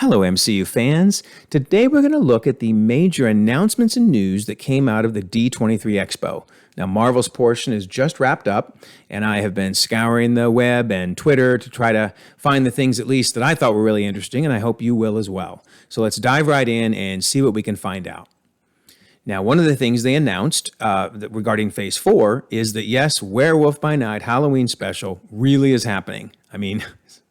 Hello, MCU fans. Today we're going to look at the major announcements and news that came out of the D23 Expo. Now, Marvel's portion is just wrapped up, and I have been scouring the web and Twitter to try to find the things at least that I thought were really interesting, and I hope you will as well. So let's dive right in and see what we can find out. Now, one of the things they announced regarding Phase 4 is that, yes, Werewolf by Night Halloween special really is happening. I mean,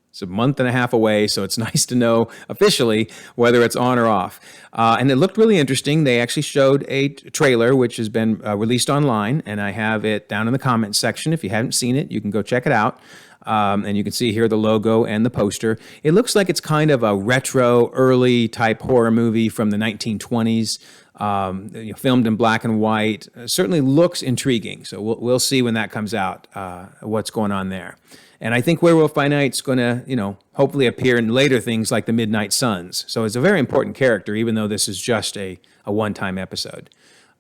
it's a month and a half away, so it's nice to know officially whether it's on or off. And it looked really interesting. They actually showed a trailer, which has been released online, and I have it down in the comments section. If you haven't seen it, you can go check it out. And you can see here the logo and the poster. It looks like it's kind of a retro, early type horror movie from the 1920s, filmed in black and white. Certainly looks intriguing. So we'll see when that comes out, what's going on there. And I think Werewolf by Night's going to, hopefully appear in later things like the Midnight Suns. So it's a very important character, even though this is just a one-time episode.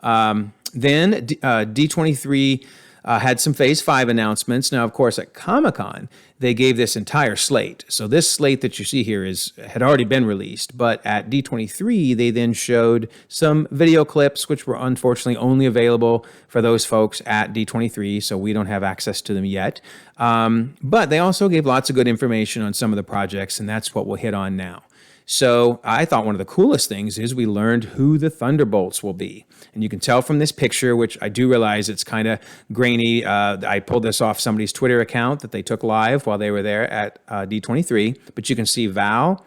Then D23 had some Phase 5 announcements. Now, of course, at Comic-Con, they gave this entire slate. So this slate that you see here had already been released, but at D23, they then showed some video clips, which were unfortunately only available for those folks at D23, so we don't have access to them yet. But they also gave lots of good information on some of the projects, and that's what we'll hit on now. So I thought one of the coolest things is we learned who the Thunderbolts will be. And you can tell from this picture, which I do realize it's kind of grainy. I pulled this off somebody's Twitter account that they took live while they were there at D23. But you can see Val,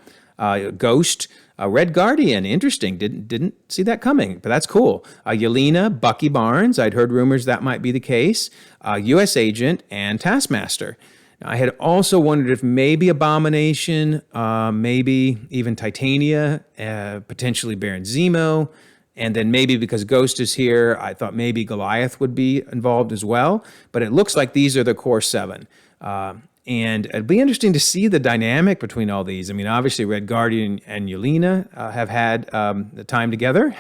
Ghost, Red Guardian. Interesting. Didn't see that coming, but that's cool. Yelena, Bucky Barnes. I'd heard rumors that might be the case. U.S. Agent, and Taskmaster. I had also wondered if maybe Abomination, maybe even Titania, potentially Baron Zemo, and then maybe because Ghost is here, I thought maybe Goliath would be involved as well. But it looks like these are the core 7. And it'd be interesting to see the dynamic between all these. I mean, obviously, Red Guardian and Yelena have had the time together,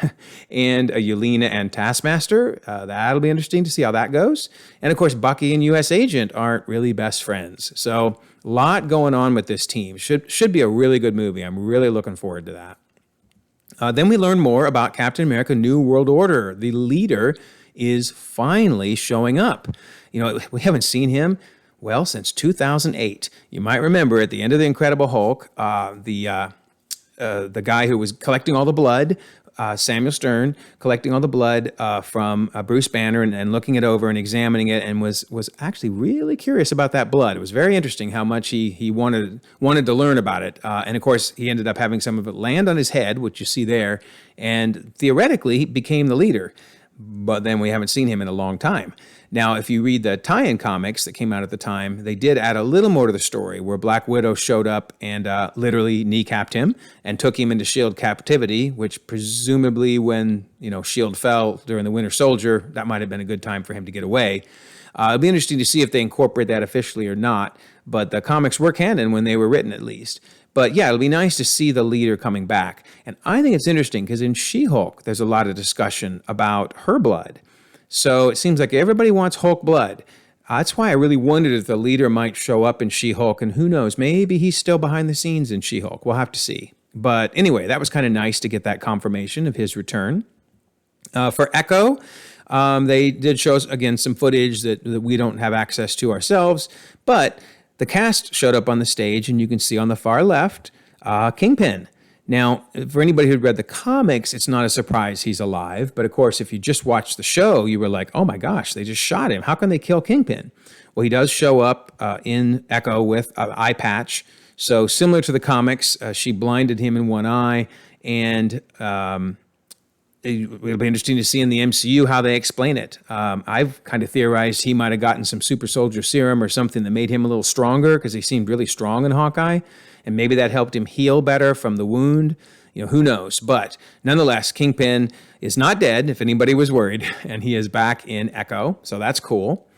and Yelena and Taskmaster. That'll be interesting to see how that goes. And of course, Bucky and U.S. Agent aren't really best friends. So, a lot going on with this team. Should be a really good movie. I'm really looking forward to that. Then we learn more about Captain America: New World Order. The leader is finally showing up. We haven't seen him. Well, since 2008, you might remember at the end of The Incredible Hulk, the guy who was collecting all the blood, Samuel Stern, collecting all the blood from Bruce Banner and looking it over and examining it, and was actually really curious about that blood. It was very interesting how much he wanted to learn about it. And of course, he ended up having some of it land on his head, which you see there, and theoretically he became the leader. But then we haven't seen him in a long time. Now, if you read the tie-in comics that came out at the time, they did add a little more to the story where Black Widow showed up and literally kneecapped him and took him into S.H.I.E.L.D. captivity, which presumably when, S.H.I.E.L.D. fell during the Winter Soldier, that might have been a good time for him to get away. It'll be interesting to see if they incorporate that officially or not, but the comics were canon when they were written at least. But yeah, it'll be nice to see the leader coming back. And I think it's interesting because in She-Hulk, there's a lot of discussion about her blood. So it seems like everybody wants Hulk blood. That's why I really wondered if the leader might show up in She-Hulk. And who knows, maybe he's still behind the scenes in She-Hulk. We'll have to see. But anyway, that was kind of nice to get that confirmation of his return. For Echo, they did show us, again, some footage that we don't have access to ourselves. But the cast showed up on the stage, and you can see on the far left, Kingpin. Now, for anybody who'd read the comics, it's not a surprise he's alive. But of course, if you just watched the show, you were like, oh my gosh, they just shot him. How can they kill Kingpin? Well, he does show up in Echo with an eye patch. So similar to the comics, she blinded him in one eye. And it'll be interesting to see in the MCU how they explain it. I've kind of theorized he might have gotten some super soldier serum or something that made him a little stronger because he seemed really strong in Hawkeye. And maybe that helped him heal better from the wound. Who knows? But nonetheless, Kingpin is not dead, if anybody was worried, and he is back in Echo, so that's cool.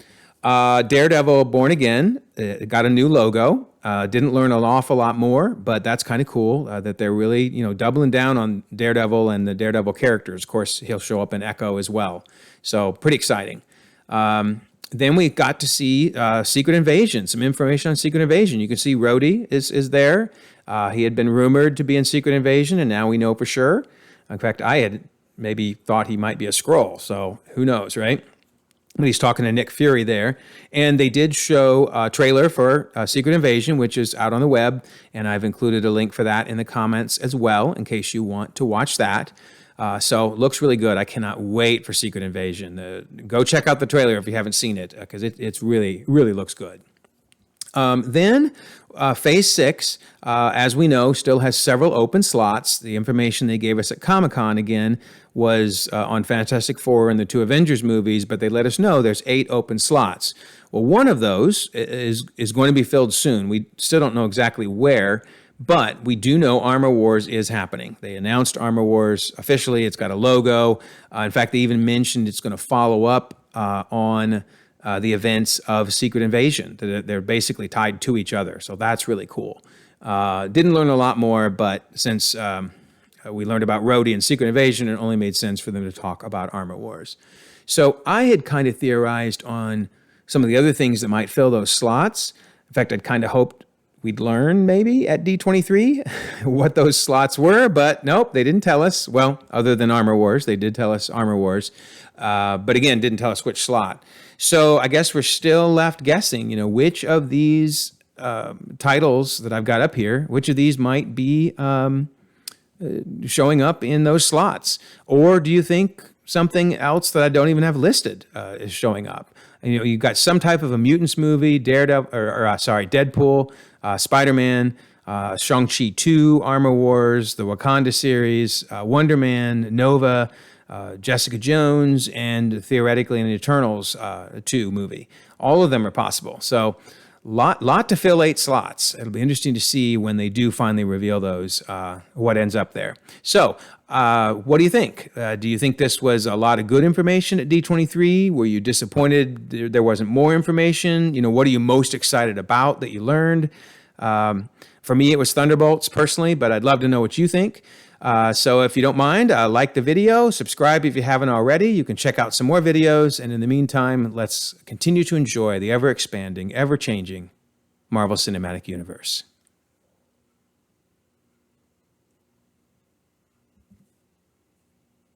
Daredevil Born Again got a new logo. Didn't learn an awful lot more, but that's kind of cool that they're really, doubling down on Daredevil and the Daredevil characters. Of course, he'll show up in Echo as well. So pretty exciting. Then we got to see Secret Invasion, some information on Secret Invasion. You can see Rhodey is there. He had been rumored to be in Secret Invasion, and now we know for sure. In fact, I had maybe thought he might be a Skrull, so who knows, right? But he's talking to Nick Fury there. And they did show a trailer for Secret Invasion, which is out on the web, and I've included a link for that in the comments as well, in case you want to watch that. So looks really good. I cannot wait for Secret Invasion. Go check out the trailer if you haven't seen it, because it's really, really looks good. Then Phase 6, as we know, still has several open slots. The information they gave us at Comic-Con, again, was on Fantastic Four and the two Avengers movies, but they let us know there's 8 open slots. Well, one of those is going to be filled soon. We still don't know exactly where, but we do know Armor Wars is happening. They announced Armor Wars officially. It's got a logo. In fact, they even mentioned it's going to follow up on the events of Secret Invasion. They're basically tied to each other, so that's really cool. Didn't learn a lot more, but since we learned about Rhodey and Secret Invasion, it only made sense for them to talk about Armor Wars. So I had kind of theorized on some of the other things that might fill those slots. In fact, I'd kind of hoped we'd learn maybe at D23 what those slots were, but nope, they didn't tell us. Well, other than Armor Wars, they did tell us Armor Wars, but again, didn't tell us which slot. So I guess we're still left guessing, which of these titles that I've got up here, which of these might be showing up in those slots? Or do you think something else that I don't even have listed is showing up? You've got some type of a mutants movie, Deadpool, Spider-Man, Shang-Chi 2, Armor Wars, the Wakanda series, Wonder Man, Nova, Jessica Jones, and theoretically an Eternals 2 movie. All of them are possible. So lot to fill 8 slots. It'll be interesting to see when they do finally reveal those, what ends up there. So what do you think? Do you think this was a lot of good information at D23? Were you disappointed there wasn't more information? What are you most excited about that you learned? For me, it was Thunderbolts personally, but I'd love to know what you think. So if you don't mind, like the video, subscribe if you haven't already. You can check out some more videos. And in the meantime, let's continue to enjoy the ever-expanding, ever-changing Marvel Cinematic Universe.